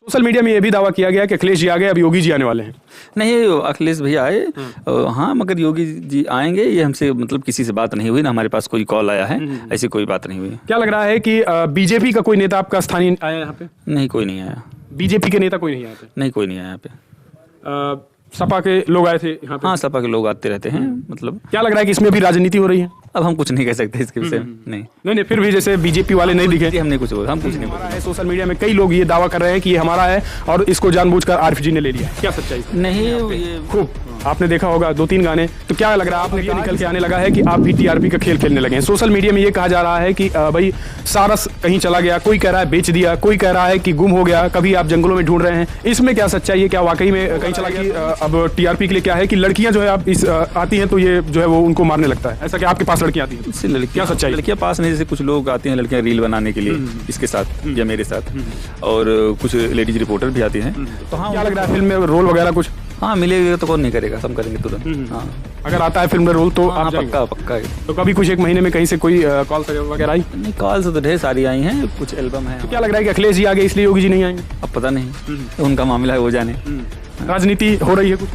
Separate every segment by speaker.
Speaker 1: Social media में ये भी दावा किया गया कि अखिलेश जी आ गए, अब योगी जी आने वाले हैं।
Speaker 2: नहीं, अखिलेश भैया आए, हाँ, मगर योगी जी आएंगे ये हमसे मतलब किसी से बात नहीं हुई, ना हमारे पास कोई कॉल आया है, ऐसी कोई बात नहीं हुई।
Speaker 1: क्या लग रहा है कि बीजेपी का कोई नेता आपका स्थानीय आया यहाँ पे?
Speaker 2: नहीं, कोई नहीं आया।
Speaker 1: बीजेपी के नेता कोई नहीं आए थे?
Speaker 2: नहीं, कोई नहीं आया यहाँ पे।
Speaker 1: सपा के लोग आए थे यहाँ पे?
Speaker 2: हाँ, सपा के लोग आते रहते हैं। मतलब
Speaker 1: क्या लग रहा है कि इसमें भी राजनीति हो रही है?
Speaker 2: अब हम कुछ नहीं कह सकते इसके विषय में। नहीं,
Speaker 1: फिर भी जैसे बीजेपी वाले नहीं दिखे,
Speaker 2: हमने कुछ बोला, हम कुछ नहीं बोला
Speaker 1: है। सोशल मीडिया में कई लोग ये दावा कर रहे हैं कि ये हमारा है और इसको जानबूझकर आरिफ जी ने ले लिया है। क्या सच्चाई?
Speaker 2: नहीं, ये
Speaker 1: खूब आपने देखा होगा 2-3 गाने, तो क्या लग रहा है आपने ये निकल के आने लगा है कि आप भी टीआरपी का खेल खेलने लगे हैं? सोशल मीडिया में ये कहा जा रहा है कि भाई सारस कहीं चला गया, कोई कह रहा है बेच दिया, कोई कह रहा है कि गुम हो गया, कभी आप जंगलों में ढूंढ रहे हैं। इसमें क्या सच्चाई है? क्या वाकई में कहीं चला गया? अब टीआरपी के लिए क्या है कि लड़कियां जो है आप आती हैं तो ये जो है वो उनको मारने लगता है, ऐसा कि आपके पास लड़कियां आती हैं? क्या सच्चाई?
Speaker 2: लड़कियां पास नहीं, जैसे कुछ लोग आते हैं लड़कियां रील बनाने के लिए इसके साथ या मेरे साथ, और कुछ लेडीज रिपोर्टर भी आती हैं।
Speaker 1: तो हाँ, क्या लग रहा है फिल्म में रोल वगैरह कुछ?
Speaker 2: हाँ, मिलेगा तो कौन नहीं करेगा, सब करेंगे तुरंत। हाँ,
Speaker 1: अगर आता है फिल्म में रोल तो
Speaker 2: हाँ,
Speaker 1: आप
Speaker 2: पक्का पक्का।
Speaker 1: तो कभी कुछ 1 महीने में कहीं से कोई कॉल वगैरह आई?
Speaker 2: नहीं, कॉल तो ढेर सारी आई हैं, कुछ एल्बम है।
Speaker 1: तो क्या लग रहा है कि अखिलेश जी आ गए इसलिए योगी जी नहीं आएंगे?
Speaker 2: अब पता नहीं, उनका मामला है, वो जाने।
Speaker 1: राजनीति हो रही है कुछ?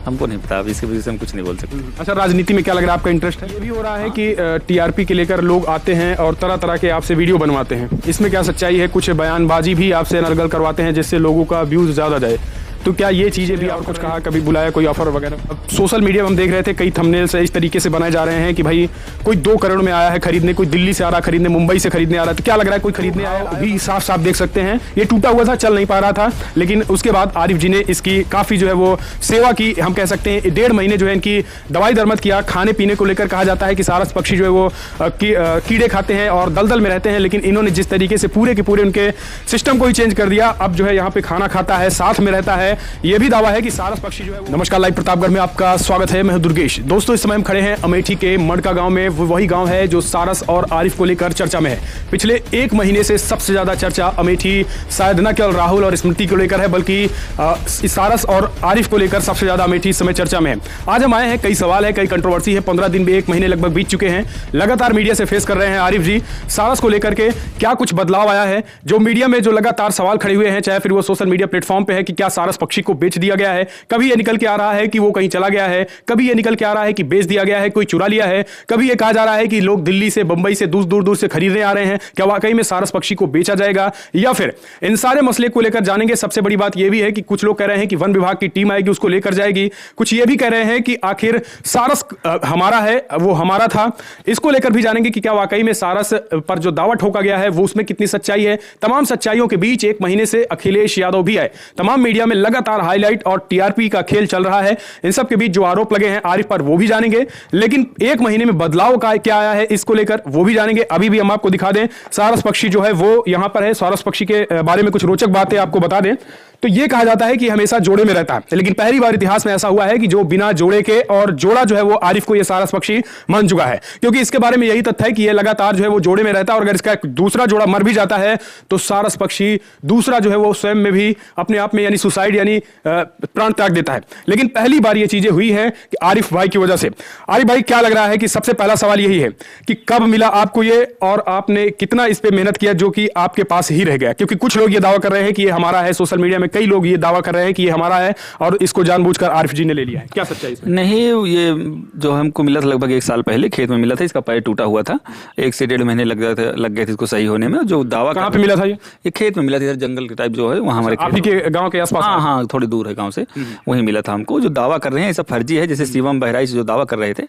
Speaker 2: हमको नहीं पता, अब इसके वजह से हम कुछ नहीं बोल सकते।
Speaker 1: अच्छा, राजनीति में क्या लग रहा है आपका इंटरेस्ट है? ये भी हो रहा है कि टीआरपी के लेकर लोग आते हैं और तरह तरह के आपसे वीडियो बनवाते हैं, इसमें क्या सच्चाई है? कुछ बयानबाजी भी आपसे नरगल करवाते हैं जिससे लोगों का व्यूज ज्यादा जाए, तो क्या ये चीजें भी? और कुछ कहा, कभी बुलाया, कोई ऑफर वगैरह? अब सोशल मीडिया में हम देख रहे थे कई थंबनेल्स इस तरीके से बनाए जा रहे हैं कि भाई कोई 2 करोड़ में आया है खरीदने, कोई दिल्ली से आ रहा खरीदने, मुंबई से खरीदने आ रहा है। तो क्या लग रहा है कोई खरीदने आया? अभी साफ साफ देख सकते हैं ये टूटा हुआ था, चल नहीं पा रहा था, लेकिन उसके बाद आरिफ जी ने इसकी काफी जो है वो सेवा की, हम कह सकते हैं। 1.5 महीने जो है इनकी दवाई दरमद किया। खाने पीने को लेकर कहा जाता है कि सारस पक्षी जो है वो कीड़े खाते हैं और दलदल में रहते हैं, लेकिन इन्होंने जिस तरीके से पूरे के पूरे उनके सिस्टम को ही चेंज कर दिया, अब जो है यहाँ पे खाना खाता है, साथ में रहता है। ये भी दावा है कि सारस पक्षी जो है। नमस्कार, लाइव प्रतापगढ़ में आपका स्वागत है। मैं हूं दुर्गेश। दोस्तों, इस समय हम खड़े हैं अमेठी के मडका गांव में। वही गांव है जो सारस और आरिफ को लेकर चर्चा में है। पिछले 1 महीने से सबसे ज्यादा चर्चा अमेठी शायद न केवल राहुल और स्मृति को लेकर है, बल्कि सारस और आरिफ को लेकर सबसे ज्यादा अमेठी इस समय चर्चा में है। आज हम आए हैं, कई सवाल है, कई कंट्रोवर्सी है। 15 दिन में 1 महीने लगभग बीत चुके हैं, लगातार मीडिया से फेस कर रहे हैं आरिफ जी। सारस को लेकर के क्या कुछ बदलाव आया है? जो मीडिया में जो लगातार सवाल खड़े हुए हैं, चाहे फिर वो सोशल मीडिया प्लेटफॉर्म पे है कि क्या सारस पक्षी को बेच दिया गया है, कभी ये निकल के आ रहा है कि वो कहीं चला गया है, कभी ये निकल के आ रहा है कि बेच दिया गया है, कोई चुरा लिया है, कभी ये कहा जा रहा है कि लोग दिल्ली से, बंबई से, दूर दूर से खरीदने आ रहे हैं। क्या वाकई में सारस पक्षी को बेचा जाएगा या फिर? इन सारे मसले को लेकर जानेंगे। सबसे बड़ी बात यह भी है कि कुछ लोग कह रहे हैं कि वन विभाग की टीम आएगी, उसको लेकर जाएगी। कुछ ये भी कह रहे हैं कि आखिर सारस हमारा है, वो हमारा था। इसको लेकर भी जानेंगे कि क्या वाकई में सारस पर जो दावा ठोका गया है वो उसमें कितनी सच्चाई है। तमाम सच्चाइयों के बीच 1 महीने से अखिलेश यादव भी आए। तमाम मीडिया में लगातार हाईलाइट और टीआरपी का खेल चल रहा है। इन सब के बीच जो आरोप लगे हैं आरिफ पर, वो भी जानेंगे। लेकिन 1 महीने में बदलाव का क्या आया है इसको लेकर, वो भी जानेंगे। अभी भी हम आपको दिखा दें, सारस पक्षी जो है वो यहां पर है। सारस पक्षी के बारे में कुछ रोचक बातें आपको बता दें तो ये कहा जाता है कि हमेशा जोड़े में रहता है, लेकिन पहली बार इतिहास में ऐसा हुआ है कि जो बिना जोड़े के, और जोड़ा जो है वो आरिफ को ये सारस पक्षी मान चुका है। क्योंकि इसके बारे में यही तथ्य है कि ये लगातार जो है वो जोड़े में रहता है, और अगर इसका दूसरा जोड़ा मर भी जाता है तो सारस पक्षी दूसरा जो है वो स्वयं में भी अपने आप में यानी सुसाइड यानी प्राण त्याग देता है। लेकिन पहली बार ये चीजें हुई है कि आरिफ भाई की वजह से। आरिफ भाई, क्या लग रहा है कि सबसे पहला सवाल यही है कि कब मिला आपको ये, और आपने कितना इस पे मेहनत किया जो कि आपके पास ही रह गया? क्योंकि कुछ लोग ये दावा कर रहे हैं कि ये हमारा है, सोशल मीडिया में कई लोग ये दावा कर रहे हैं कि ये हमारा है और इसको जानबूझकर आरिफ जी ने ले लिया है। क्या सच्चाई इसमें?
Speaker 2: नहीं, ये जो हमको मिला था लगभग 1 साल पहले, खेत में मिला था। इसका पैर टूटा हुआ था, 1 से 1.5 महीने लग गए थे इसको सही होने में। जो दावा
Speaker 1: कहाँ पे मिला था? ये
Speaker 2: खेत में मिला था, इधर जंगल के टाइप जो है वहाँ हमारे
Speaker 1: आपके गांव के आसपास?
Speaker 2: हाँ, थोड़ी दूर है गाँव से, वहीं मिला था हमको। जो दावा कर रहे हैं ये सब फर्जी है। जैसे शिवम बहराइच जो दावा कर रहे थे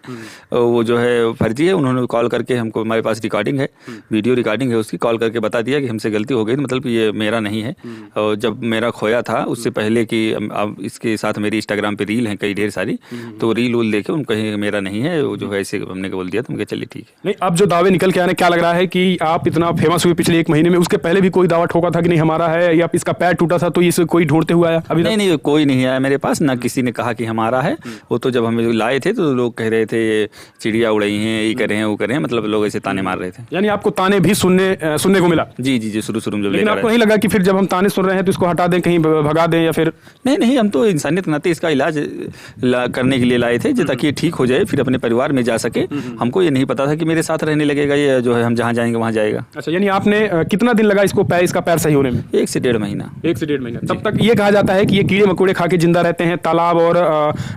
Speaker 2: वो जो है फर्जी है। उन्होंने कॉल करके हमको, हमारे पास रिकॉर्डिंग है, वीडियो रिकॉर्डिंग है उसकी, कॉल करके बता दिया कि हमसे गलती हो गई, मतलब ये मेरा नहीं है। और जब मेरा खोया था उससे पहले कि अब इसके साथ मेरी इंस्टाग्राम पे रील हैं कई ढेर सारी, तो रील वूल देखे उनको कहीं मेरा नहीं है, वो जो है ऐसे हमने बोल दिया, तो उनके चलिए ठीक है।
Speaker 1: नहीं, अब जो दावे निकल के आने, क्या लग रहा है कि आप इतना फेमस हुए पिछले 1 महीने में, उसके पहले भी कोई दावा ठोका था कि नहीं हमारा है, या इसका पैर टूटा था तो इसे कोई ढूंढते हुआ आया? अभी
Speaker 2: नहीं, कोई नहीं आया मेरे पास, ना किसी ने कहा कि हमारा है। वो तो जब हमें लाए थे तो लोग कह रहे थे चिड़िया उड़ाई हैं, ये करें वो करें, मतलब लोग ऐसे ताने मार रहे थे।
Speaker 1: यानी आपको ताने भी सुनने को मिला?
Speaker 2: जी, शुरू में जब
Speaker 1: लेकिन आपको नहीं लगा कि फिर जब हम ताने सुन रहे हैं तो इसको हटा दें, कहीं कहीं भगा दें या फिर?
Speaker 2: नहीं, हम तो इंसानियत के नाते इसका इलाज करने के लिए लाए थे ताकि ये ठीक हो जाए, फिर अपने परिवार में जा सके। हमको ये नहीं पता था कि मेरे साथ रहने लगेगा, ये जो है हम जहाँ जाएंगे वहाँ जाएगा।
Speaker 1: अच्छा, यानी आपने कितना दिन लगा इसका पैर सही होने में?
Speaker 2: 1 से 1.5 महीना।
Speaker 1: 1 से 1.5 महीना। तब तक ये कहा जाता है कि ये कीड़े मकोड़े खा के जिंदा रहते हैं, तालाब और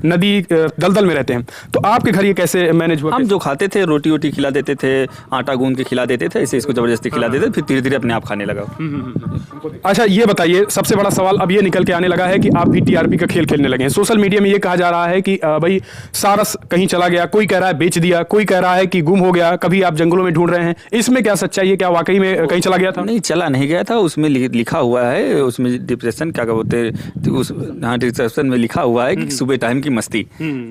Speaker 1: नदी दलदल में रहते हैं, तो आपके घर ये कैसे मैनेज हुआ?
Speaker 2: हम जो खाते थे रोटी वोटी खिला देते थे, आटा गूंद के खिला देते थे, ऐसे इसको जबरदस्ती खिला देते, फिर धीरे धीरे अपने आप खाने लगा।
Speaker 1: अच्छा, ये बताइए, सबसे बड़ा सवाल अब ये निकल के आने लगा है कि आप भी टीआरपी का खेल खेलने लगे हैं। सोशल मीडिया में ये कहा जा रहा है कि भाई सारस कहीं चला गया, कोई कह रहा है बेच दिया, कोई कह रहा है कि गुम हो गया, कभी आप जंगलों में ढूंढ रहे हैं। इसमें क्या सच्चाई है? क्या वाकई में कहीं चला गया था?
Speaker 2: नहीं, चला नहीं गया था, उसमें लिखा हुआ है, उसमें डिप्रेशन क्या बोलते हैं, उस डिस्क्रिप्शन में लिखा हुआ है कि सुबह टाइम की मस्ती,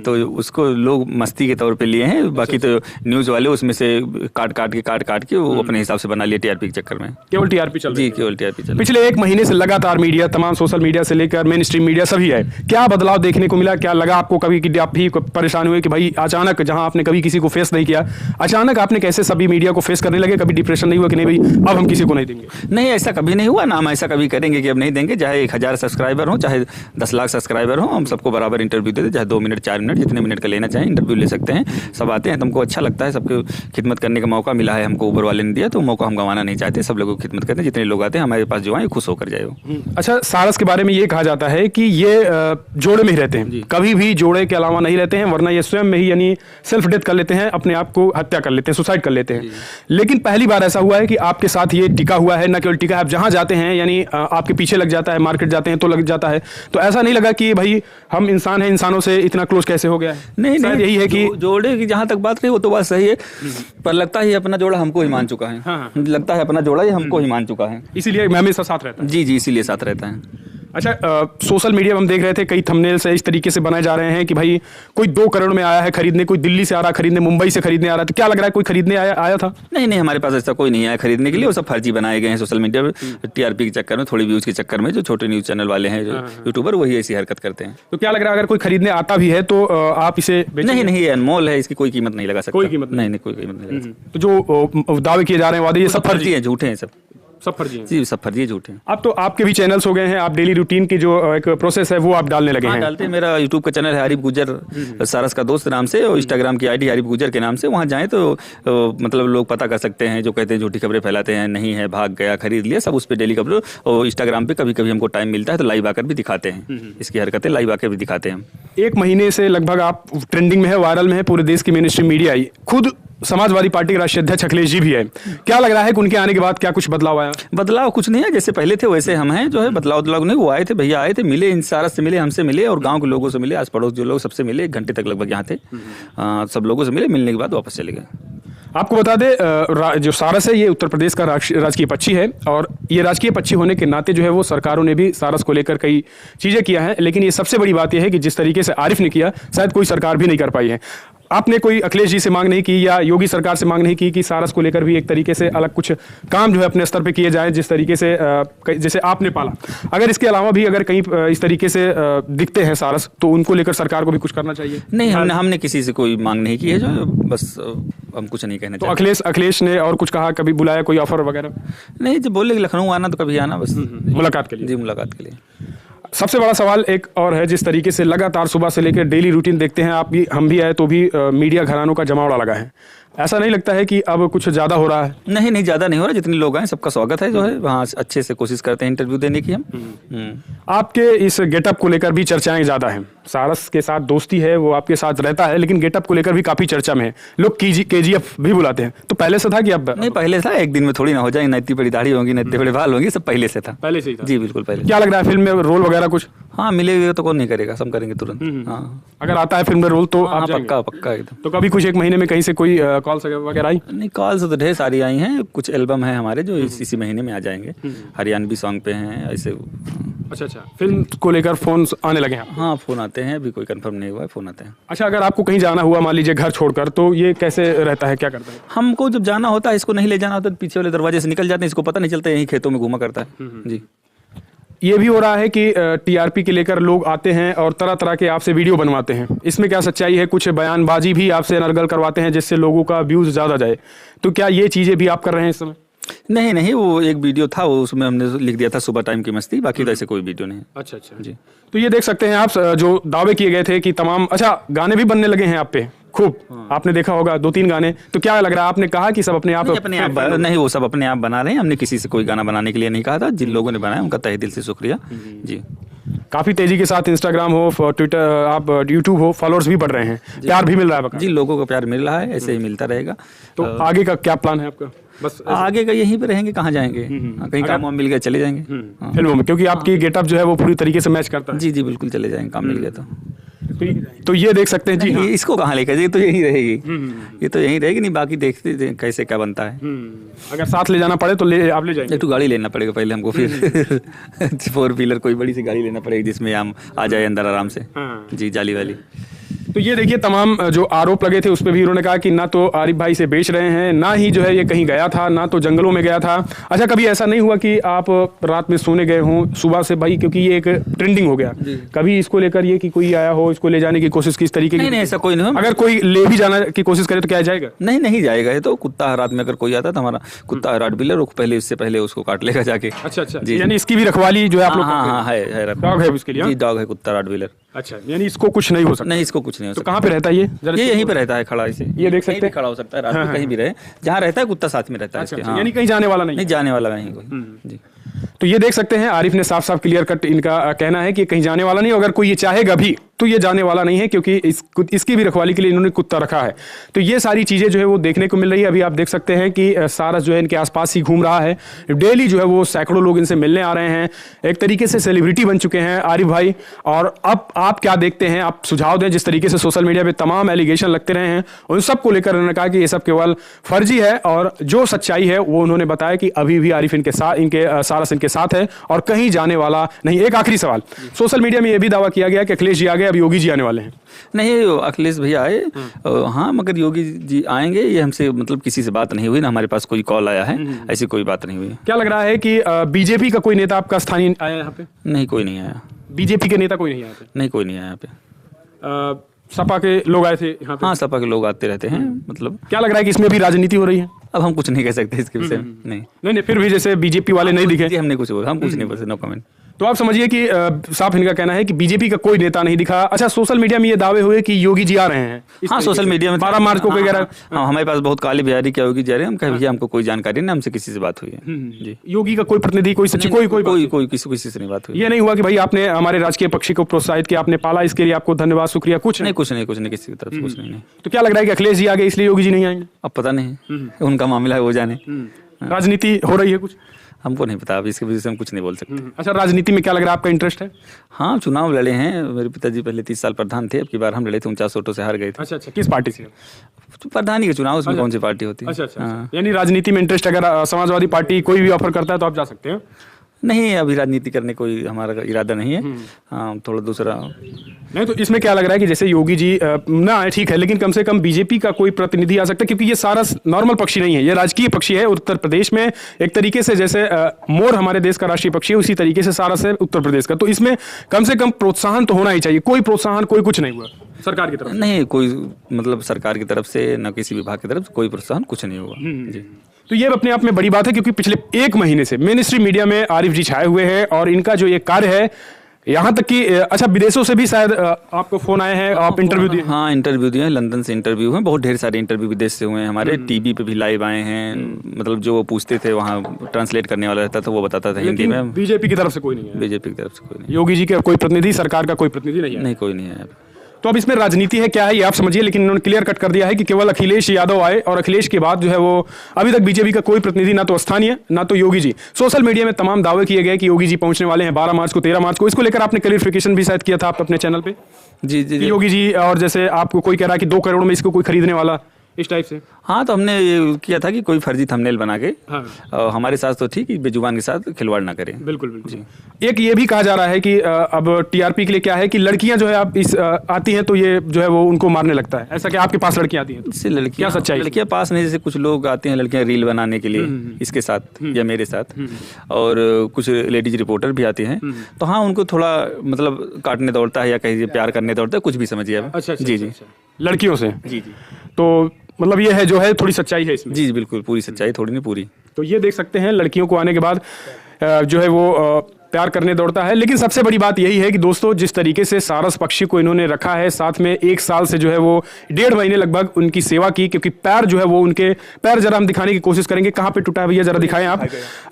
Speaker 2: तो उसको लोग मस्ती के तौर पे लिए हैं। बाकी तो न्यूज वाले उसमें से काट के वो अपने हिसाब से बना लिए टीआरपी के चक्कर में।
Speaker 1: केवल टीआरपी चल रही है?
Speaker 2: जी, केवल टीआरपी चल रही है।
Speaker 1: पिछले 1 महीने से लगातार मीडिया, तमाम सोशल मीडिया से लेकर मेन स्ट्रीम मीडिया सभी है, क्या बदलाव देखने को मिला? क्या लगा आपको कभी कि आप भी परेशान हुए कि भाई अचानक, जहां आपने कभी किसी को फेस नहीं किया, अचानक आपने कैसे सभी मीडिया को फेस करने लगे? कभी डिप्रेशन नहीं हुआ कि नहीं भाई अब हम किसी को नहीं देंगे?
Speaker 2: नहीं, ऐसा कभी नहीं हुआ ना, हम ऐसा कभी करेंगे कि अब नहीं देंगे। चाहे 1000 सब्सक्राइबर हो, चाहे 10 लाख सब्सक्राइबर हो, हम सबको बराबर इंटरव्यू देते, चाहे 2 मिनट 4 मिनट जितने मिनट का लेना चाहें इंटरव्यू ले सकते हैं। सब आते हैं, तुमको अच्छा लगता है, सबको खिदमत करने का मौका मिला है, हमको ऊपर वाले ने दिया, तो मौका हम गंवाना नहीं चाहते। सब लोगों की खिदमत करते हैं, जितने लोग आते हैं हमारे पास जो आए खुश होकर जाए।
Speaker 1: अच्छा, सारस के बारे में ये कहा जाता है कि ये जोड़े में ही रहते हैं, कभी भी जोड़े के अलावा नहीं रहते हैं, वरना ये स्वयं में ही यानी सेल्फ डेथ कर लेते हैं, अपने आप को हत्या कर लेते हैं, सुसाइड कर लेते हैं। लेकिन पहली बार ऐसा हुआ है कि आपके साथ ये टिका हुआ है, न केवल टिका है, आप जहां जाते हैं यानी आपके पीछे लग जाता है, मार्केट जाते हैं तो लग जाता है। तो ऐसा नहीं लगा कि भाई हम इंसान हैं, इंसानों से इतना क्लोज कैसे हो गया है?
Speaker 2: नहीं,
Speaker 1: यही है कि
Speaker 2: जोड़े की जहां तक बात रही वो तो बात सही है, पर लगता है अपना जोड़ा हमको ही मान चुका है।
Speaker 1: हाँ।
Speaker 2: लगता है अपना जोड़ा ये हमको ही मान चुका है,
Speaker 1: इसीलिए हमेशा साथ रहता है।
Speaker 2: जी, इसीलिए साथ रहता है।
Speaker 1: अच्छा, सोशल मीडिया में हम देख रहे थे कई थंबनेल से इस तरीके से बनाए जा रहे हैं कि भाई कोई 2 करोड़ में आया है खरीदने, कोई दिल्ली से आ रहा खरीदने, मुंबई से खरीदने आ रहा है, तो क्या लग रहा है कोई खरीदने आया था?
Speaker 2: नहीं, हमारे पास ऐसा कोई नहीं आया खरीदने के लिए, वो सब फर्जी बनाए गए हैं सोशल मीडिया में, टीआरपी के चक्कर में, थोड़ी व्यूज के चक्कर में। जो छोटे न्यूज चैनल वाले हैं, जो यूट्यूबर, वही ऐसी हरकत करते हैं।
Speaker 1: तो क्या लग रहा है अगर कोई खरीदने आता भी है तो आप इसे बेचेंगे?
Speaker 2: नहीं, ये अनमोल है, इसकी कोई कीमत नहीं लगा सकता।
Speaker 1: कोई कीमत
Speaker 2: नहीं, कोई कीमत नहीं लगा सकता।
Speaker 1: तो जो दावे किए जा रहे हैं वादे, ये
Speaker 2: सब फर्जी है, झूठे हैं,
Speaker 1: सब फर्जी हैं।
Speaker 2: जी, सब फर्जी झूठे हैं।
Speaker 1: अब तो आपके भी चैनल्स हो गए हैं, आप डेली रूटीन की जो एक प्रोसेस है वो आप डालने लगे हैं?
Speaker 2: डालते हैं। मेरा यूट्यूब का चैनल है हरीफ गुजर, सारस का दोस्त नाम से, और इंस्टाग्राम की आईडी हरीफ गुजर के नाम से। वहाँ जाएं तो मतलब लोग पता कर सकते हैं, जो कहते हैं झूठी खबरें फैलाते हैं, नहीं है, भाग गया, खरीद लिया, सब उस पर डेली खबरें। और इंस्टाग्राम पे कभी कभी हमको टाइम मिलता है तो लाइव आकर भी दिखाते हैं, इसकी हरकतें लाइव आकर भी दिखाते हैं।
Speaker 1: 1 महीने से लगभग आप ट्रेंडिंग में है, वायरल में है, पूरे देश की मेन स्ट्रीम मीडिया आई, खुद समाजवादी पार्टी के राष्ट्रीय अध्यक्ष अखिलेश जी भी है। क्या लग रहा है कि उनके आने के बाद क्या कुछ बदलाव आया?
Speaker 2: बदलाव कुछ नहीं है, जैसे पहले थे वैसे हम हैं। जो है बदलाव नहीं, वो आए थे, भैया आए थे, मिले, इन सारस से मिले, हमसे मिले, और गांव के लोगों से मिले, आस पड़ोस जो लोग सबसे मिले। 1 घंटे तक लगभग यहाँ थे, सब लोगों से मिले, मिलने के बाद वापस चले गए।
Speaker 1: आपको बता दें, जो सारस है ये उत्तर प्रदेश का राजकीय पक्षी है, और ये राजकीय पक्षी होने के नाते जो है वो सरकारों ने भी सारस को लेकर कई चीज़ें किया है। लेकिन ये सबसे बड़ी बात यह है कि जिस तरीके से आरिफ ने किया, शायद कोई सरकार भी नहीं कर पाई है। आपने कोई अखिलेश जी से मांग नहीं की या योगी सरकार से मांग नहीं की कि सारस को लेकर भी एक तरीके से अलग कुछ काम जो है अपने स्तर पे किए जाए, जिस तरीके से जैसे आपने पाला? अगर इसके अलावा भी अगर कहीं इस तरीके से दिखते हैं सारस, तो उनको लेकर सरकार को भी कुछ करना चाहिए?
Speaker 2: नहीं, हमने किसी से कोई मांग नहीं की है, जो बस हम कुछ नहीं कहना
Speaker 1: चाहते। तो अखिलेश ने और कुछ कहा, कभी बुलाया, कोई ऑफर वगैरह?
Speaker 2: नहीं, जब बोले कि लखनऊ आना तो कभी आना, बस
Speaker 1: मुलाकात के लिए।
Speaker 2: जी, मुलाकात के लिए।
Speaker 1: सबसे बड़ा सवाल एक और है, जिस तरीके से लगातार सुबह से लेकर डेली रूटीन देखते हैं आप भी, हम भी आए तो भी मीडिया घरानों का जमावड़ा लगा है। ऐसा नहीं लगता है कि अब कुछ ज़्यादा हो रहा है?
Speaker 2: नहीं, ज़्यादा नहीं हो रहा। जितने लोग आए सबका स्वागत है, जो है वहाँ अच्छे से कोशिश करते हैं इंटरव्यू देने की हम।
Speaker 1: आपके इस गेटअप को लेकर भी चर्चाएं ज़्यादा हैं। सारस के साथ दोस्ती है, वो आपके साथ रहता है, लेकिन गेटअप को लेकर भी काफ़ी चर्चा में है। लोग KGF भी बुलाते हैं, तो पहले से था कि अब?
Speaker 2: नहीं, पहले था। एक दिन में थोड़ी ना हो जाएंगे, इतनी बड़ी दाढ़ी होगी, इतने बड़े बाल होंगे, सब पहले से था।
Speaker 1: पहले से ही था?
Speaker 2: जी, बिल्कुल पहले।
Speaker 1: क्या लग रहा है फिल्म में रोल वगैरह कुछ?
Speaker 2: हाँ, मिलेगा तो कौन नहीं करेगा, सब करेंगे तुरंत। हाँ,
Speaker 1: अगर आता है फिल्म में रोल तो आप
Speaker 2: पक्का एकदम।
Speaker 1: तो कभी कुछ 1 महीने में कहीं से कोई कॉल वगैरह आई?
Speaker 2: नहीं, कॉल से तो ढेर सारी आई हैं। कुछ एल्बम है हमारे जो इसी महीने में आ जाएंगे, हरियाणवी सॉन्ग पे हैं ऐसे।
Speaker 1: अच्छा, फिल्म को लेकर फोन आने लगे हैं?
Speaker 2: हाँ, फोन आते हैं, अभी कोई कंफर्म नहीं हुआ है, फोन आते हैं।
Speaker 1: अच्छा, अगर आपको कहीं जाना हुआ, मान लीजिए घर छोड़कर, तो ये कैसे रहता है, क्या करता है?
Speaker 2: हमको जब जाना होता है, इसको नहीं ले जाना होता, तो पीछे वाले दरवाजे से निकल जाते हैं, इसको पता नहीं चलता, यहीं खेतों में घूमा करता है। जी,
Speaker 1: ये भी हो रहा है कि टीआरपी के लेकर लोग आते हैं और तरह तरह के आपसे वीडियो बनवाते हैं, इसमें क्या सच्चाई है? कुछ बयानबाजी भी आपसे नरगल करवाते हैं जिससे लोगों का व्यूज़ ज़्यादा जाए, तो क्या ये चीज़ें भी आप कर रहे हैं इस समय?
Speaker 2: नहीं नहीं, वो एक वीडियो था, वो उसमें हमने लिख दिया था सुबह टाइम की मस्ती, बाकी तो ऐसे कोई वीडियो नहीं है।
Speaker 1: अच्छा अच्छा
Speaker 2: जी।
Speaker 1: तो ये देख सकते हैं आप जो दावे किए गए थे कि तमाम, अच्छा गाने भी बनने लगे हैं आप पे खूब, आपने देखा होगा 2-3 गाने, तो क्या लग रहा है, आपने कहा कि सब अपने आप
Speaker 2: नहीं, वो सब अपने आप बना रहे हैं, हमने किसी से कोई गाना बनाने के लिए नहीं कहा था। जिन लोगों ने बनाया उनका तहे दिल से शुक्रिया जी।
Speaker 1: काफी तेजी के साथ इंस्टाग्राम हो, ट्विटर, आप यूट्यूब हो, फॉलोअर्स भी बढ़ रहे हैं, प्यार भी मिल रहा है
Speaker 2: जी, लोगों को प्यार मिल रहा है, ऐसे ही मिलता रहेगा।
Speaker 1: तो आगे का क्या प्लान है आपका? बस
Speaker 2: आगे का यहीं पे रहेंगे, कहाँ जाएंगे, कहीं काम वाम मिल गया चले जाएंगे
Speaker 1: फिल्मों में, क्योंकि आपकी गेटअप जो है वो पूरी तरीके से मैच करता है।
Speaker 2: जी जी बिल्कुल चले जाएंगे, काम मिल गया तो।
Speaker 1: तो ये देख सकते हैं जी।
Speaker 2: ये इसको कहाँ लेकर, ये तो यहीं रहेगी, ये तो यहीं रहेगी, नहीं बाकी देखते हैं कैसे क्या बनता है।
Speaker 1: अगर साथ ले जाना पड़े तो आप ले जाएंगे?
Speaker 2: एक तो गाड़ी लेना पड़ेगा पहले हमको, फिर 4 व्हीलर कोई बड़ी सी गाड़ी लेना पड़ेगी जिसमें हम आ जाए अंदर आराम से। जी, जाली वाली।
Speaker 1: तो ये देखिए तमाम जो आरोप लगे थे उस पर भी उन्होंने कहा कि ना तो आरिफ भाई से बेच रहे हैं, ना ही जो है ये कहीं गया था, ना तो जंगलों में गया था। अच्छा, कभी ऐसा नहीं हुआ कि आप रात में सोने गए हों सुबह से भाई, क्योंकि ये एक ट्रेंडिंग हो गया, कभी इसको लेकर ये कि कोई आया हो, इसको ले जाने की कोशिश किस तरीके की?
Speaker 2: नहीं, ऐसा कोई नहीं।
Speaker 1: अगर कोई ले भी जाना की कोशिश करे तो क्या जाएगा?
Speaker 2: नहीं जाएगा। ये तो कुत्ता रात में अगर कोई आता तो हमारा कुत्ता रॉट व्हीलर पहले, इससे पहले उसको काट लेगा जाके।
Speaker 1: अच्छा, यानी इसकी भी रखवाली जो है आप लोग?
Speaker 2: हाँ, है
Speaker 1: डॉग है उसके लिए?
Speaker 2: जी, डॉग है, कुत्ता रॉट व्हीलर।
Speaker 1: अच्छा, यानी इसको कुछ नहीं हो सकता?
Speaker 2: नहीं, इसको कुछ नहीं हो सकता।
Speaker 1: तो कहाँ पे रहता है ये
Speaker 2: यहीं पे रहता है खड़ा, इसे
Speaker 1: ये देख सकते हैं,
Speaker 2: खड़ा हो सकता है रात में, कहीं भी रहे, जहाँ रहता है कुत्ता साथ में रहता है।
Speaker 1: अच्छा, यानी कहीं जाने वाला नहीं
Speaker 2: जाने वाला नहीं कोई। जी।
Speaker 1: तो ये देख सकते हैं आरिफ ने साफ साफ क्लियर कट इनका कहना है कि कहीं जाने वाला नहीं, अगर कोई ये चाहेगा भी तो ये जाने वाला नहीं है, क्योंकि इसकी भी रखवाली के लिए इन्होंने कुत्ता रखा है। तो ये सारी चीज़ें जो है वो देखने को मिल रही है। अभी आप देख सकते हैं कि सारस जो है इनके आसपास ही घूम रहा है, डेली जो है वो सैकड़ों लोग इनसे मिलने आ रहे हैं, एक तरीके से सेलिब्रिटी बन चुके हैं आरिफ भाई। और अब आप क्या देखते हैं, आप सुझाव दें। जिस तरीके से सोशल मीडिया पे तमाम एलिगेशन लगते रहे हैं, उन सबको लेकर उन्होंने कहा कि ये सब केवल फर्जी है, और जो सच्चाई है वो उन्होंने बताया कि अभी भी आरिफ इनके सारस इनके साथ है और कहीं जाने वाला नहीं। एक आखिरी सवाल, सोशल मीडिया में यह भी दावा किया गया कि अखिलेश जी आ गए, अब योगी जी आने वाले हैं।
Speaker 2: नहीं, अखिलेश भैया आए, हाँ, मगर योगी जी आएंगे ये हमसे मतलब किसी से बात नहीं हुई, ना हमारे पास कोई कॉल आया है, ऐसी कोई बात नहीं हुई।
Speaker 1: क्या लग रहा है कि बीजेपी का कोई नेता आपका स्थानीय आया यहाँ पे?
Speaker 2: नहीं, कोई नहीं आया।
Speaker 1: बीजेपी के नेता कोई नहीं आया?
Speaker 2: नहीं, कोई नहीं आया यहाँ पे।
Speaker 1: सपा के लोग आए थे यहाँ पे?
Speaker 2: हाँ, सपा के लोग आते रहते हैं। मतलब
Speaker 1: क्या लग रहा है कि इसमें भी राजनीति हो रही है?
Speaker 2: अब हम कुछ नहीं कह सकते इसके विषय में। नहीं,
Speaker 1: फिर भी जैसे बीजेपी वाले नहीं दिखे,
Speaker 2: हमने कुछ बोला, हम कुछ नहीं बोल, नो कमेंट।
Speaker 1: तो आप समझिए कि साफ इनका कहना है कि बीजेपी का कोई नेता नहीं दिखा। अच्छा, सोशल मीडिया में ये दावे हुए कि योगी जी आ रहे हैं।
Speaker 2: हाँ, सोशल मीडिया में
Speaker 1: 12 मार्च को वगैरह।
Speaker 2: हाँ, हमारे पास बहुत काली बिहारी क्या योगी जा रहे हैं, हम कहे भैया हमको कोई जानकारी नहीं, हमसे किसी से बात हुई है। जी,
Speaker 1: योगी का कोई प्रतिनिधि, कोई सचिव, कोई
Speaker 2: किसी से नहीं बात हुई।
Speaker 1: ये नहीं हुआ कि भाई आपने हमारे राजकीय पक्षी को प्रोत्साहित किया, आपने पाला, इसके लिए आपको धन्यवाद, शुक्रिया, कुछ नहीं
Speaker 2: किसी की तरफ से कुछ नहीं।
Speaker 1: तो क्या लग रहा है कि अखिलेश जी आ गए इसलिए योगी जी नहीं आएंगे?
Speaker 2: अब पता नहीं, उनका मामला है, वो जाने।
Speaker 1: राजनीति हो रही है कुछ?
Speaker 2: हमको नहीं पता, अब इसके वजह से हम कुछ नहीं बोल सकते।
Speaker 1: अच्छा, राजनीति में क्या लग रहा है आपका इंटरेस्ट है?
Speaker 2: हाँ, चुनाव लड़े हैं, मेरे पिताजी पहले 30 साल प्रधान थे, अब की बार हम लड़े थे, 49 वोटों से हार गए थे।
Speaker 1: अच्छा, किस पार्टी से?
Speaker 2: तो प्रधानी के चुनाव, उसमें कौन सी पार्टी होती है?
Speaker 1: अच्छा, यानी राजनीति में इंटरेस्ट, अगर समाजवादी पार्टी कोई भी ऑफर करता है तो आप जा सकते हैं?
Speaker 2: नहीं, अभी राजनीति करने कोई हमारा इरादा नहीं है। हाँ, थोड़ा दूसरा
Speaker 1: नहीं। तो इसमें क्या लग रहा है कि जैसे योगी जी ना आए, ठीक है, लेकिन कम से कम बीजेपी का कोई प्रतिनिधि आ सकता है, क्योंकि ये सारा नॉर्मल पक्षी नहीं है, ये राजकीय पक्षी है उत्तर प्रदेश में। एक तरीके से जैसे मोर हमारे देश का राष्ट्रीय पक्षी है, उसी तरीके से सारस है उत्तर प्रदेश का। तो इसमें कम से कम प्रोत्साहन तो होना ही चाहिए। कोई प्रोत्साहन, कोई कुछ नहीं हुआ सरकार की तरफ से?
Speaker 2: नहीं, कोई मतलब सरकार की तरफ से न किसी विभाग की तरफ से कोई प्रोत्साहन कुछ नहीं हुआ। जी।
Speaker 1: तो ये अपने आप में बड़ी बात है, क्योंकि पिछले 1 महीने से मेन स्ट्रीम मीडिया में आरिफ जी छाए हुए हैं, और इनका जो ये कार्य है, यहाँ तक कि अच्छा, विदेशों से भी शायद आपको फोन आए हैं, आप इंटरव्यू दिए?
Speaker 2: हाँ, इंटरव्यू दिए हैं, लंदन से इंटरव्यू हैं, बहुत ढेर सारे इंटरव्यू विदेश से हुए हैं हमारे। टीवी पे भी लाइव आए हैं, मतलब जो वो पूछते थे वहाँ ट्रांसलेट करने वाला रहता था, वो बताता था हिंदी में।
Speaker 1: बीजेपी की तरफ से कोई नहीं है?
Speaker 2: बीजेपी की तरफ से कोई नहीं।
Speaker 1: योगी जी का कोई प्रतिनिधि, सरकार का कोई प्रतिनिधि नहीं है?
Speaker 2: नहीं, कोई नहीं है।
Speaker 1: तो अब इसमें राजनीति है क्या है ये आप समझिए, लेकिन इन्होंने क्लियर कट कर दिया है कि केवल अखिलेश यादव आए, और अखिलेश के बाद जो है वो अभी तक बीजेपी का कोई प्रतिनिधि, ना तो स्थानीय ना तो योगी जी। सोशल मीडिया में तमाम दावे किए गए कि योगी जी पहुंचने वाले हैं 12 मार्च को, 13 मार्च को। इसको लेकर आपने क्लियरिफिकेशन भी शायद किया था आप अपने चैनल पे?
Speaker 2: जी।
Speaker 1: योगी जी, और जैसे आपको कोई कह रहा है कि 2 करोड़ में इसको कोई खरीदने वाला, इस टाइप से।
Speaker 2: हाँ, तो हमने ये किया था कि कोई फर्जी थंबनेल बना के, हमारे साथ तो ठीक, बेजुबान के साथ खिलवाड़ ना करें।
Speaker 1: बिल्कुल जी। एक ये भी कहा जा रहा है कि अब टीआरपी के लिए क्या है कि लड़कियां जो है आप आती हैं तो ये जो है वो उनको मारने लगता है, ऐसा कि आपके पास लड़कियां आती हैं?
Speaker 2: इससे लड़कियां, सच्चाई लड़कियां पास नहीं, जैसे कुछ लोग आते हैं लड़कियां रील बनाने के लिए इसके साथ या मेरे साथ, और कुछ लेडीज रिपोर्टर भी आती हैं, तो हाँ, उनको थोड़ा मतलब काटने दौड़ता है या कहीं प्यार करने दौड़ता है, कुछ भी समझिए आप।
Speaker 1: अच्छा, जी, लड़कियों से? जी। तो मतलब ये है जो है थोड़ी सच्चाई है इसमें।
Speaker 2: जी बिल्कुल, पूरी सच्चाई, थोड़ी नहीं पूरी।
Speaker 1: तो ये देख सकते हैं लड़कियों को आने के बाद जो है वो प्यार करने दौड़ता है। लेकिन सबसे बड़ी बात यही है कि दोस्तों जिस तरीके से सारस पक्षी को इन्होंने रखा है, साथ में 1 साल से जो है वो 1.5 महीने लगभग उनकी सेवा की, क्योंकि पैर जो है वो उनके पैर जरा हम दिखाने की कोशिश करेंगे, कहाँ पे टूटा है भैया जरा दिखाएं आप।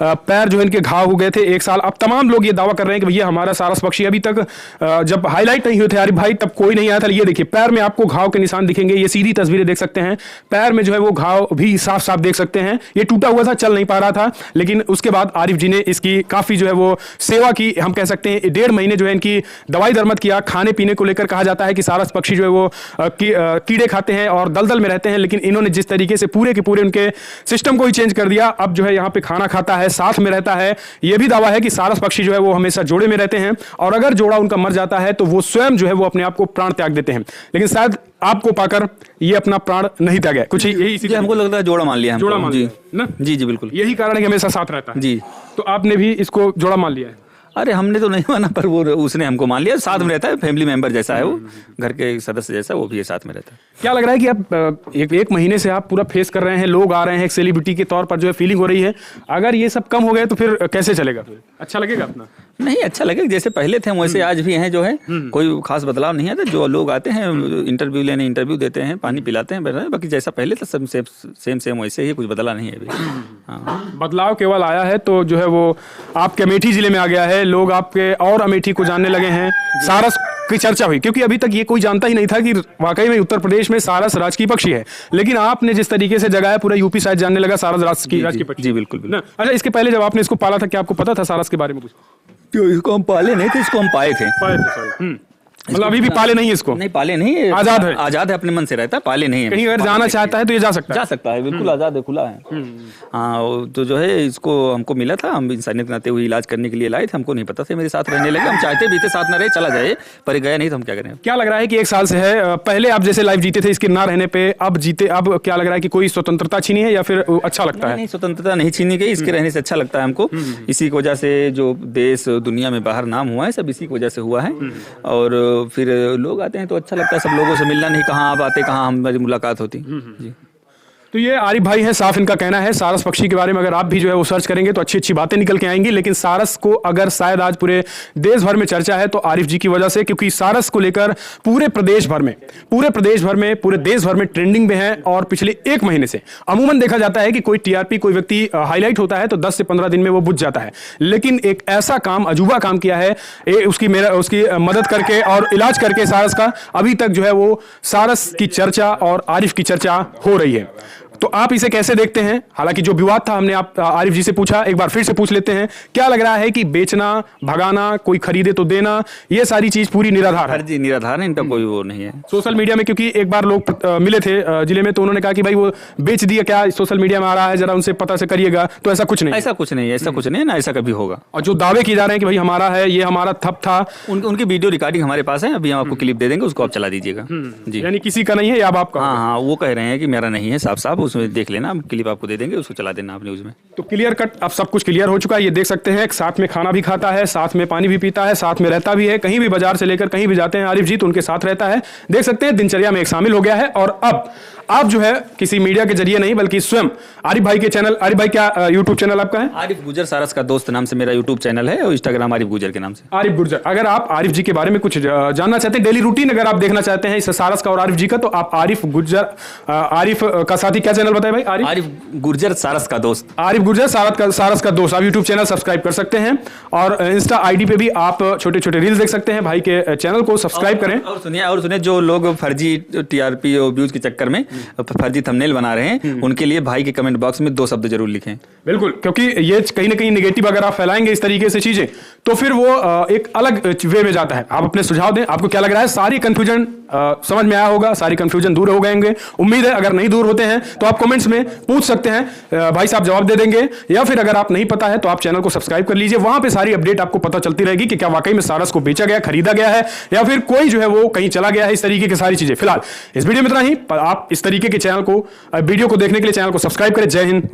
Speaker 1: पैर जो है इनके घाव हो गए थे 1 साल। अब तमाम लोग ये दावा कर रहे हैं कि भैया हमारा सारस पक्षी, अभी तक जब हाईलाइट नहीं हुए थे आरिफ भाई तब कोई नहीं आया था। ये देखिए पैर में आपको घाव के निशान दिखेंगे, ये सीधी तस्वीरें देख सकते हैं, पैर में जो है वो घाव भी साफ साफ देख सकते हैं। ये टूटा हुआ था, चल नहीं पा रहा था, लेकिन उसके बाद आरिफ जी ने इसकी काफी जो है वो सेवा की, हम कह सकते हैं 1.5 महीने जो है इनकी दवाई दरमद किया। खाने पीने को लेकर कहा जाता है कि सारस पक्षी जो है वो कीड़े खाते हैं और दलदल में रहते हैं, लेकिन इन्होंने जिस तरीके से पूरे के पूरे उनके सिस्टम को ही चेंज कर दिया, अब जो है यहाँ पे खाना खाता है, साथ में रहता है। यह भी दावा है कि सारस पक्षी जो है वो हमेशा जोड़े में रहते हैं, और अगर जोड़ा उनका मर जाता है तो वो स्वयं जो है वो अपने आप को प्राण त्याग देते हैं। लेकिन शायद आपको पाकर ये अपना प्राण नहीं त्यागा, कुछ यही इसीलिए
Speaker 2: हमको लगता है जोड़ा मान लिया,
Speaker 1: जोड़ा मान लिया ना।
Speaker 2: जी जी बिल्कुल,
Speaker 1: यही कारण है कि हमेशा साथ रहता है।
Speaker 2: जी,
Speaker 1: तो आपने भी इसको जोड़ा मान लिया है?
Speaker 2: अरे हमने तो नहीं माना, पर वो उसने हमको मान लिया, साथ में रहता है, फैमिली मेंबर जैसा है वो, घर के सदस्य जैसा, वो भी साथ में रहता है।
Speaker 1: क्या लग रहा है कि आप एक महीने से आप पूरा फेस कर रहे हैं, लोग आ रहे हैं, एक सेलिब्रिटी के तौर पर जो है फीलिंग हो रही है, अगर ये सब कम हो गए तो फिर कैसे चलेगा? अच्छा लगेगा अपना?
Speaker 2: नहीं, अच्छा लगेगा, जैसे पहले थे वैसे आज भी हैं, जो है कोई खास बदलाव नहीं आता। जो लोग आते हैं इंटरव्यू लेने, इंटरव्यू देते हैं, पानी पिलाते हैं, बाकी जैसा पहले था सब सेम वैसे ही, कुछ बदला नहीं है अभी। हाँ,
Speaker 1: बदलाव केवल आया है तो जो है वो आपके अमेठी जिले में आ गया है, लोग आपके और अमेठी को जानने लगे हैं, सारस की चर्चा हुई, क्योंकि अभी तक ये कोई जानता ही नहीं था कि वाकई में उत्तर प्रदेश में सारस राजकीय पक्षी है। लेकिन आपने जिस तरीके से जगाया, पूरा यूपी शायद जानने लगा सारस राजकीय पक्षी।
Speaker 2: जी बिल्कुल
Speaker 1: ना। अच्छा, इसके पहले जब आपने इसको पाला था, क्या आपको पता था सारस के बारे में कुछ?
Speaker 2: इसको हम पाले नहीं थे, इसको हम पाए थे।
Speaker 1: मतलब अभी भी पाले नहीं है इसको?
Speaker 2: नहीं, पाले नहीं,
Speaker 1: आजाद है,
Speaker 2: आजाद है, अपने मन से रहता है, पाले नहीं है।
Speaker 1: कहीं अगर जाना चाहता है तो ये जा सकता
Speaker 2: है, बिल्कुल आजाद है, खुला है। हाँ, तो जो है इसको हमको मिला था, हम इंसानियत नाते हुए इलाज करने के लिए लाए थे, हमको नहीं पता था मेरे साथ रहने लगे। हम चाहते भी थे साथ ना रहे, चला जाए, पर गया नहीं तो हम क्या करें।
Speaker 1: क्या लग रहा है कि 1 साल से है, पहले आप जैसे लाइफ जीते थे इसके ना रहने पे, अब जीते, अब क्या लग रहा है कि कोई स्वतंत्रता छीनी है या फिर अच्छा लगता है?
Speaker 2: नहीं, स्वतंत्रता नहीं छीनी गई, इसके रहने से अच्छा लगता है हमको। इसी की वजह से जो देश दुनिया में बाहर नाम हुआ है, सब इसी की वजह से हुआ है। और फिर लोग आते हैं तो अच्छा लगता है, सब लोगों से मिलना, नहीं कहाँ आप आते, कहाँ हमारी मुलाकात होती। जी,
Speaker 1: तो ये आरिफ भाई है, साफ इनका कहना है सारस पक्षी के बारे में अगर आप भी जो है वो सर्च करेंगे तो अच्छी अच्छी बातें निकल के आएंगी। लेकिन सारस को अगर शायद आज पूरे देश भर में चर्चा है तो आरिफ जी की वजह से, क्योंकि सारस को लेकर पूरे प्रदेश भर में, पूरे देश भर में ट्रेंडिंग में है। और पिछले 1 महीने से अमूमन देखा जाता है कि कोई टीआरपी, कोई व्यक्ति हाईलाइट होता है तो 10 से 15 दिन में वो बुझ जाता है। लेकिन एक ऐसा काम, अजूबा काम किया है उसकी मदद करके और इलाज करके सारस का, अभी तक जो है वो सारस की चर्चा और आरिफ की चर्चा हो रही है। तो आप इसे कैसे देखते हैं? हालांकि जो विवाद था हमने आप आरिफ जी से पूछा, एक बार फिर से पूछ लेते हैं, क्या लग रहा है कि बेचना, भगाना, कोई खरीदे तो देना, ये सारी चीज पूरी निराधार है?
Speaker 2: जी निराधार है, इनका कोई वो नहीं है।
Speaker 1: सोशल मीडिया में क्योंकि एक बार लोग मिले थे जिले में, तो उन्होंने कहा कि भाई वो बेच दिया, क्या सोशल मीडिया में आ रहा है, जरा उनसे पता से करिएगा। तो ऐसा कुछ नहीं,
Speaker 2: ऐसा कुछ नहीं है ना, ऐसा कभी होगा।
Speaker 1: और जो दावे किए जा रहे हैं कि भाई हमारा है, ये हमारा थप था,
Speaker 2: उनकी वीडियो रिकॉर्डिंग हमारे पास है, अभी हम आपको क्लिप दे देंगे, उसको आप चला दीजिएगा। जी,
Speaker 1: यानी किसी का नहीं है या आपका?
Speaker 2: हाँ, वो कह रहे हैं कि मेरा नहीं है, साफ उसमें देख लेना, क्लिप आपको दे देंगे, उसको चला देना आप न्यूज में।
Speaker 1: तो क्लियर कट अब सब कुछ क्लियर हो चुका है। ये देख सकते हैं, साथ में खाना भी खाता है, साथ में पानी भी पीता है, साथ में रहता भी है, कहीं भी बाजार से लेकर कहीं भी जाते हैं आरिफ जी तो उनके साथ रहता है। देख सकते हैं दिनचर्या में एक शामिल हो गया है। और अब आप जो है किसी मीडिया के जरिए नहीं बल्कि स्वयं आरिफ भाई के चैनल, आरिफ भाई क्या यूट्यूब चैनल आपका है?
Speaker 2: आरिफ गुजर सारस का दोस्त नाम से मेरा यूट्यूब चैनल है, और इंस्टाग्राम आरिफ गुजर के नाम से।
Speaker 1: आरिफ गुजर, अगर आप आरिफ जी के बारे में कुछ जानना चाहते हैं, डेली रूटीन अगर आप देखना चाहते हैं इस सारस का और आरिफ जी का, तो आप आरिफ गुजर, आरिफ का साथी क्या चैनल बताए भाई?
Speaker 2: आरिफ गुर्जर सारस का दोस्त,
Speaker 1: आरिफ गुर्जर सारस का दोस्त, आप यूट्यूब चैनल सब्सक्राइब कर सकते हैं। और इंस्टा आईडी पे भी आप छोटे छोटे रील्स देख सकते हैं। भाई के चैनल को सब्सक्राइब करें।
Speaker 2: और सुनिए जो लोग फर्जी टीआरपी और व्यूज के चक्कर में फर्जी थंबनेल बना रहे हैं, उनके लिए भाई के कमेंट बॉक्स में 2 शब्द जरूर लिखें।
Speaker 1: बिल्कुल, क्योंकि ये कहीं ना कहीं नेगेटिव अगर आप फैलाएंगे इस तरीके से चीजें, तो फिर वो एक अलग वे में जाता है। आप अपने सुझाव दें, आपको क्या लग रहा है? सारी कंफ्यूजन समझ में आया होगा, सारी कंफ्यूजन दूर हो गएंगे उम्मीद है। अगर नहीं दूर होते हैं तो आप कमेंट्स में पूछ सकते हैं, भाई साहब जवाब दे देंगे। या फिर अगर आप नहीं पता है तो आप चैनल को सब्सक्राइब कर लीजिए, वहां पे सारी अपडेट आपको पता चलती रहेगी कि क्या वाकई में सारस को बेचा गया, खरीदा गया है, या फिर कोई जो है वो कहीं चला गया है, इस तरीके की सारी चीजें। फिलहाल इस वीडियो में इतना ही। आप इस तरीके के चैनल को, वीडियो को देखने के लिए चैनल को सब्सक्राइब करें। जय हिंद।